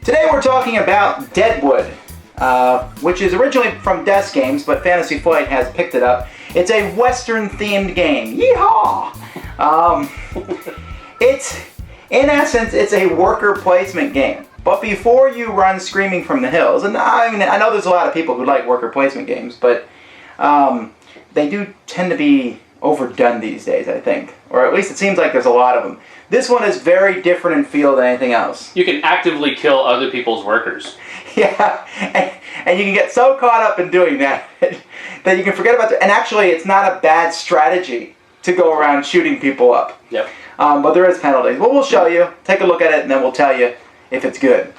Today we're talking about Deadwood, which is originally from Desk Games, but Fantasy Flight has picked it up. It's a Western-themed game. Yeehaw! In essence, it's a worker placement game. But before you run screaming from the hills, and I know there's a lot of people who like worker placement games, but they do tend to be overdone these days, I think. Or at least it seems like there's a lot of them. This one is very different in feel than anything else. You can actively kill other people's workers. Yeah, and you can get so caught up in doing that that you can forget about it. And actually, it's not a bad strategy to go around shooting people up. Yep. But there is penalties. Well, we'll show you, take a look at it, and then we'll tell you if it's good.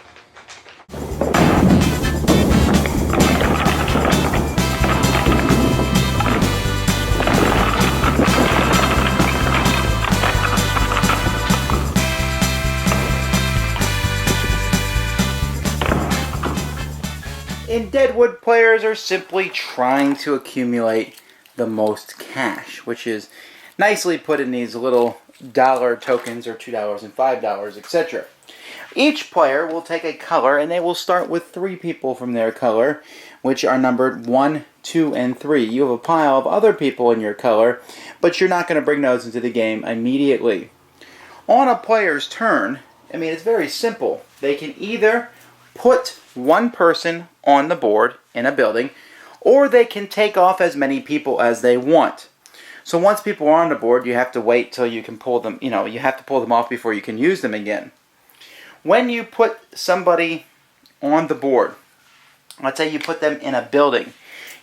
In Deadwood, players are simply trying to accumulate the most cash, which is nicely put in these little dollar tokens, or $2 and $5, etc. Each player will take a color, and they will start with 3 people from their color, which are numbered 1, 2, and 3. You have a pile of other people in your color, but you're not going to bring those into the game immediately. On a player's turn, it's very simple. They can either put one person on the board in a building, or they can take off as many people as they want. So once people are on the board, you have to wait till you can pull them, you have to pull them off before you can use them again. When you put somebody on the board, let's say you put them in a building,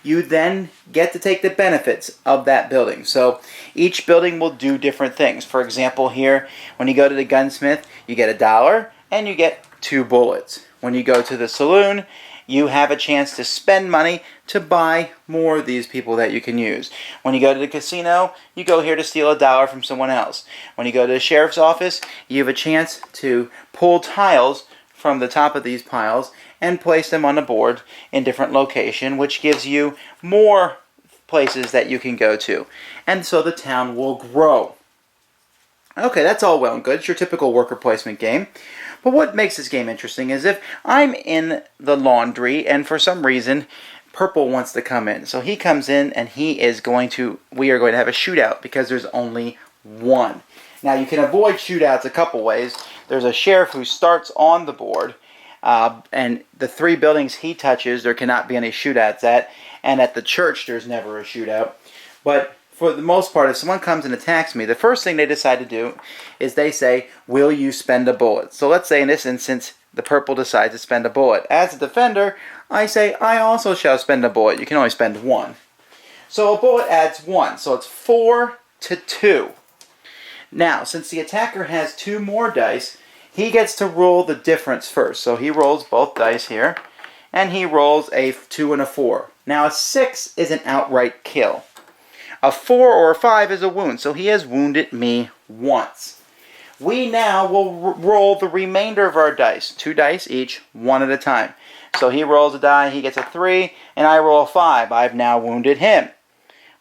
you then get to take the benefits of that building. So each building will do different things. For example, here, when you go to the gunsmith, you get $1 and you get 2 bullets. When you go to the saloon, you have a chance to spend money to buy more of these people that you can use. When you go to the casino, you go here to steal $1 from someone else. When you go to the sheriff's office, you have a chance to pull tiles from the top of these piles and place them on the board in different locations, which gives you more places that you can go to. And so the town will grow. Okay, that's all well and good. It's your typical worker placement game. But what makes this game interesting is if I'm in the laundry and for some reason Purple wants to come in. So he comes in and we are going to have a shootout because there's only one. Now you can avoid shootouts a couple ways. There's a sheriff who starts on the board, and the 3 buildings he touches there cannot be any shootouts at, and at the church there's never a shootout. But for the most part, if someone comes and attacks me, the first thing they decide to do is they say, will you spend a bullet? So let's say in this instance, the purple decides to spend a bullet. As a defender, I say, I also shall spend a bullet. You can only spend 1. So a bullet adds 1. So it's 4 to 2. Now, since the attacker has 2 more dice, he gets to roll the difference first. So he rolls both dice here, and he rolls a 2 and a 4. Now a 6 is an outright kill. A 4 or a 5 is a wound, so he has wounded me once. We now will roll the remainder of our dice, 2 dice each, 1 at a time. So he rolls a die, he gets a 3, and I roll a 5. I've now wounded him.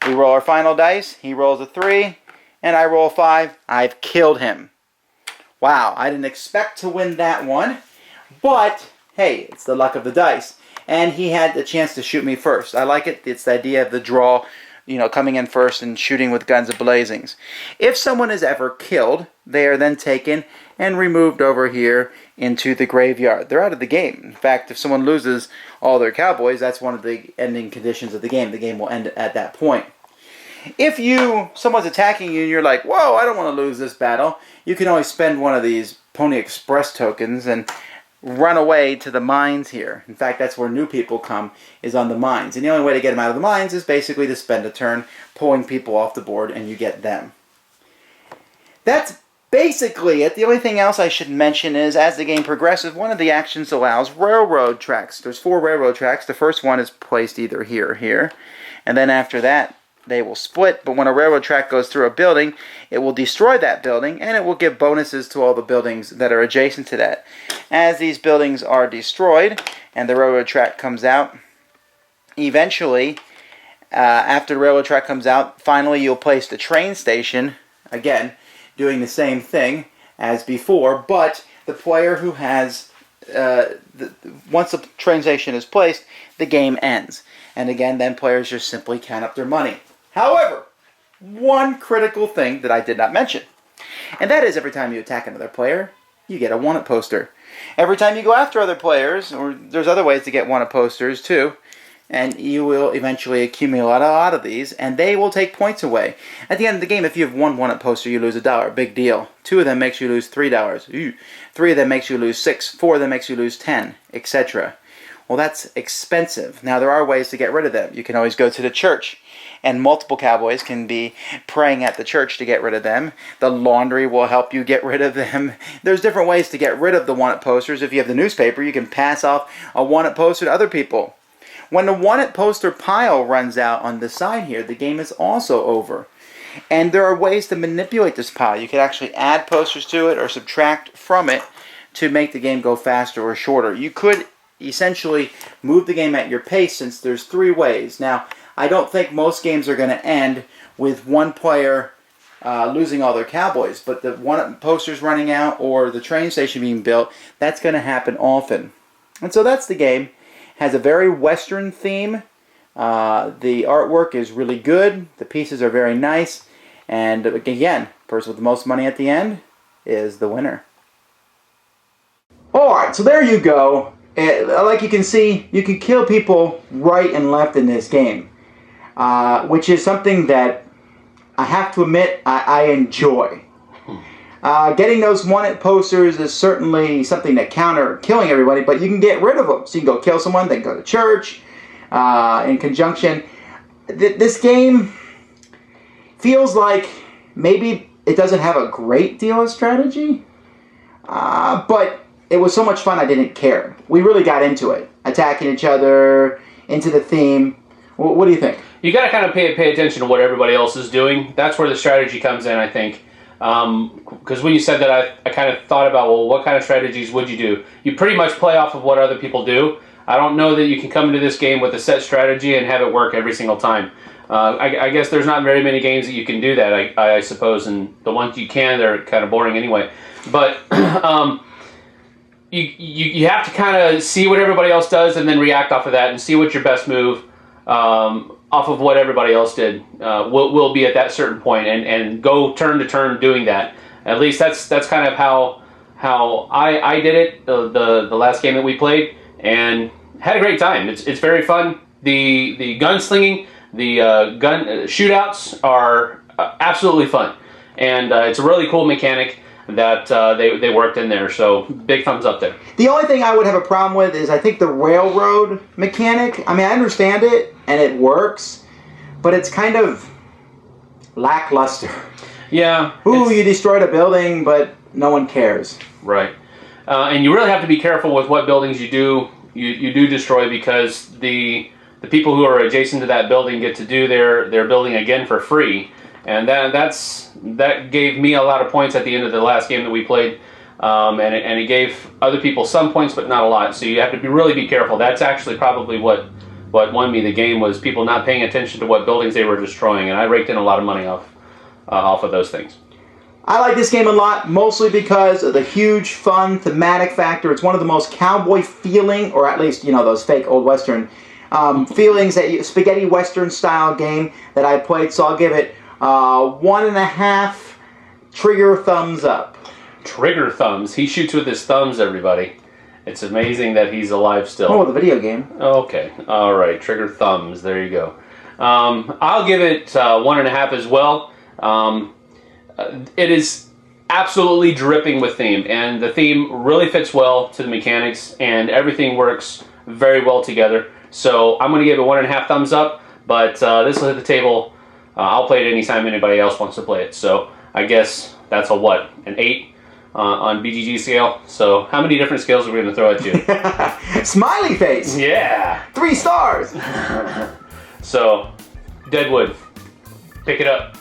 We roll our final dice, he rolls a 3, and I roll a 5. I've killed him. Wow, I didn't expect to win that one, but hey, it's the luck of the dice. And he had the chance to shoot me first. I like it. It's the idea of the draw, coming in first and shooting with guns a-blazings. If someone is ever killed, they are then taken and removed over here into the graveyard. They're out of the game. In fact, if someone loses all their cowboys, that's one of the ending conditions of the game. The game will end at that point. If someone's attacking you and you're like, whoa, I don't want to lose this battle, you can always spend one of these Pony Express tokens and run away to the mines here. In fact, that's where new people come, is on the mines. And the only way to get them out of the mines is basically to spend a turn pulling people off the board, and you get them. That's basically it. The only thing else I should mention is, as the game progresses, one of the actions allows railroad tracks. There's 4 railroad tracks. The first one is placed either here or here. And then after that, they will split, but when a railroad track goes through a building, it will destroy that building, and it will give bonuses to all the buildings that are adjacent to that. As these buildings are destroyed, and the railroad track comes out, eventually, after the railroad track comes out, finally you'll place the train station, again, doing the same thing as before, but the player who has once the transaction is placed, the game ends. And again, then players just simply count up their money. However, one critical thing that I did not mention, and that is every time you attack another player, you get a want-it poster. Every time you go after other players, or there's other ways to get want-it posters too, and you will eventually accumulate a lot of these, and they will take points away. At the end of the game, if you have one want-it poster, you lose $1. Big deal. 2 of them makes you lose $3. Ooh. 3 of them makes you lose 6. 4 of them makes you lose 10, etc. Well, that's expensive. Now, there are ways to get rid of them. You can always go to the church, and multiple cowboys can be praying at the church to get rid of them. The laundry will help you get rid of them. There's different ways to get rid of the want-it posters. If you have the newspaper, you can pass off a want-it poster to other people. When the want-it poster pile runs out on the side here, the game is also over. And there are ways to manipulate this pile. You can actually add posters to it or subtract from it to make the game go faster or shorter. You could essentially move the game at your pace, since there's 3 ways. Now, I don't think most games are going to end with one player losing all their cowboys, but the want-it posters running out or the train station being built, that's going to happen often. And so that's the game. Has a very Western theme. The artwork is really good. The pieces are very nice. And again, the person with the most money at the end is the winner. Alright, so there you go. Like you can see, you can kill people right and left in this game. Which is something that I have to admit I enjoy. Getting those want-it posters is certainly something that counter killing everybody, but you can get rid of them. So you can go kill someone, then go to church in conjunction. This game feels like maybe it doesn't have a great deal of strategy, but it was so much fun I didn't care. We really got into it, attacking each other, into the theme. What do you think? You got to kind of pay attention to what everybody else is doing. That's where the strategy comes in, I think. Because when you said that, I kind of thought about, well, what kind of strategies would you do? You pretty much play off of what other people do. I don't know that you can come into this game with a set strategy and have it work every single time. I guess there's not very many games that you can do that, I suppose, and the ones you can, they're kind of boring anyway. But you have to kind of see what everybody else does and then react off of that and see what your best move off of what everybody else did will be at that certain point, and go turn to turn doing that. At least that's kind of how I did it the last game that we played, and had a great time. It's very fun. The gunslinging, the gun shootouts are absolutely fun, and it's a really cool mechanic that they worked in there, so big thumbs up there. The only thing I would have a problem with is I think the railroad mechanic. I mean, I understand it, and it works, but it's kind of lackluster. Yeah. Ooh, you destroyed a building, but no one cares. Right. And you really have to be careful with what buildings you do destroy, because the people who are adjacent to that building get to do their building again for free. And that gave me a lot of points at the end of the last game that we played, and it gave other people some points, but not a lot. So you have to really be careful. That's actually probably what won me the game, was people not paying attention to what buildings they were destroying, and I raked in a lot of money off of those things. I like this game a lot, mostly because of the huge, fun, thematic factor. It's one of the most cowboy feeling, or at least, those fake old Western feelings, that spaghetti Western style game that I played. So I'll give it 1.5 trigger thumbs up. Trigger thumbs? He shoots with his thumbs, everybody. It's amazing that he's alive still. Oh, the video game. Okay. All right. Trigger thumbs. There you go. I'll give it 1.5 as well. It is absolutely dripping with theme, and the theme really fits well to the mechanics, and everything works very well together. So I'm going to give it 1.5 thumbs up, but this will hit the table. I'll play it anytime anybody else wants to play it. So I guess that's an 8 on BGG scale. So how many different scales are we going to throw at you? Smiley face. Yeah. 3 stars. So Deadwood, pick it up.